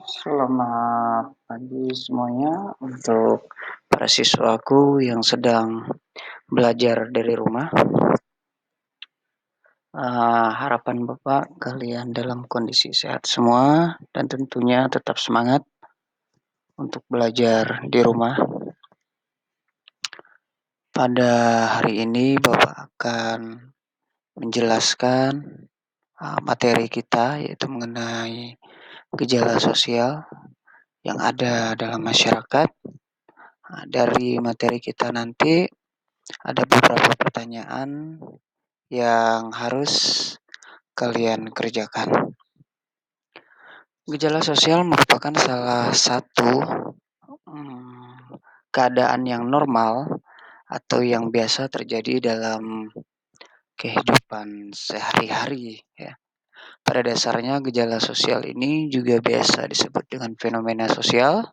Selamat pagi semuanya untuk para siswaku yang sedang belajar dari rumah. Harapan Bapak kalian dalam kondisi sehat semua dan tentunya tetap semangat untuk belajar di rumah. Pada hari ini Bapak akan menjelaskan materi kita yaitu mengenai gejala sosial yang ada dalam masyarakat. Dari materi kita nanti ada beberapa pertanyaan yang harus kalian kerjakan. Gejala sosial merupakan salah satu keadaan yang normal atau yang biasa terjadi dalam kehidupan sehari-hari ya. Pada dasarnya gejala sosial ini juga biasa disebut dengan fenomena sosial.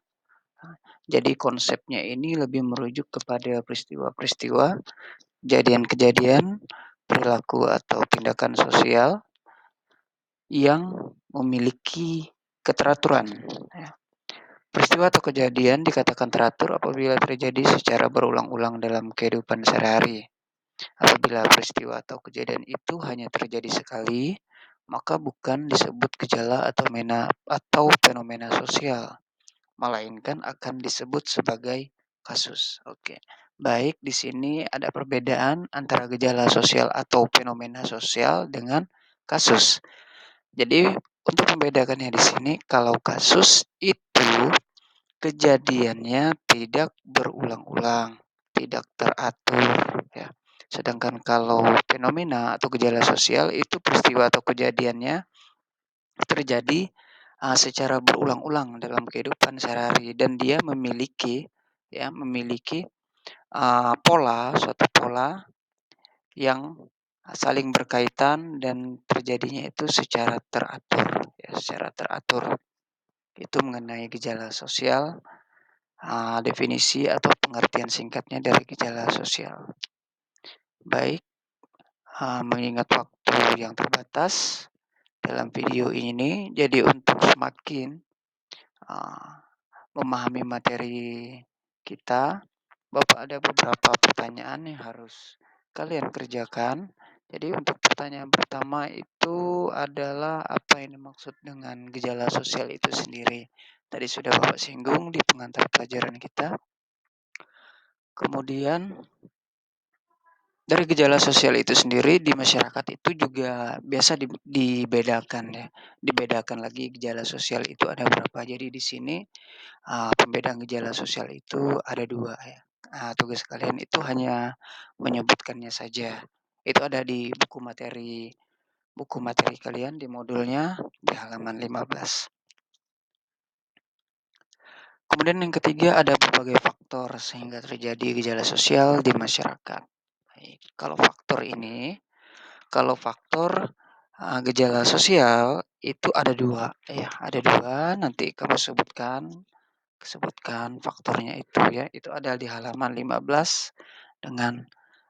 Jadi konsepnya ini lebih merujuk kepada peristiwa-peristiwa, kejadian-kejadian, perilaku atau tindakan sosial yang memiliki keteraturan. Peristiwa atau kejadian dikatakan teratur apabila terjadi secara berulang-ulang dalam kehidupan sehari-hari. Apabila peristiwa atau kejadian itu hanya terjadi sekali, maka bukan disebut gejala atau fenomena sosial, melainkan akan disebut sebagai kasus. Oke. Baik, di sini ada perbedaan antara gejala sosial atau fenomena sosial dengan kasus. Jadi, untuk membedakannya di sini, kalau kasus itu kejadiannya tidak berulang-ulang, tidak teratur ya. Sedangkan kalau fenomena atau gejala sosial itu peristiwa atau kejadiannya terjadi secara berulang-ulang dalam kehidupan sehari-hari dan dia memiliki suatu pola yang saling berkaitan dan terjadinya itu secara teratur. Itu mengenai gejala sosial, definisi atau pengertian singkatnya dari gejala sosial. Baik, mengingat waktu yang terbatas dalam video ini, jadi untuk semakin memahami materi kita, Bapak ada beberapa pertanyaan yang harus kalian kerjakan. Jadi untuk pertanyaan pertama itu adalah apa yang dimaksud dengan gejala sosial itu sendiri. Tadi sudah Bapak singgung di pengantar pelajaran kita. Kemudian dari gejala sosial itu sendiri di masyarakat itu juga biasa dibedakan ya. Dibedakan lagi gejala sosial itu ada berapa. Jadi di sini pembedaan gejala sosial itu ada 2 ya. Tugas kalian itu hanya menyebutkannya saja. Itu ada di buku materi kalian di modulnya di halaman 15. Kemudian yang ketiga ada berbagai faktor sehingga terjadi gejala sosial di masyarakat. Baik, kalau faktor gejala sosial itu ada 2 ya, ada 2 nanti kamu sebutkan faktornya itu ya. Itu ada di halaman 15 dengan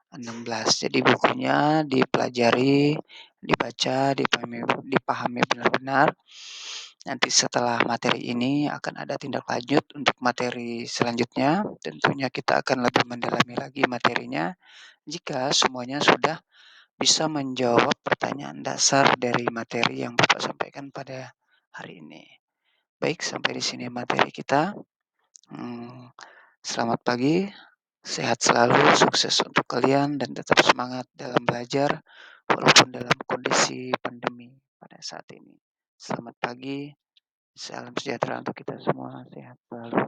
16. Jadi bukunya dipelajari, dibaca, dipahami benar-benar. Nanti setelah materi ini akan ada tindak lanjut untuk materi selanjutnya. Tentunya kita akan lebih mendalami lagi materinya jika semuanya sudah bisa menjawab pertanyaan dasar dari materi yang Bapak sampaikan pada hari ini. Baik, sampai di sini materi kita. Selamat pagi, sehat selalu, sukses untuk kalian dan tetap semangat dalam belajar walaupun dalam kondisi pandemi pada saat ini. Selamat pagi, salam sejahtera untuk kita semua, sehat selalu.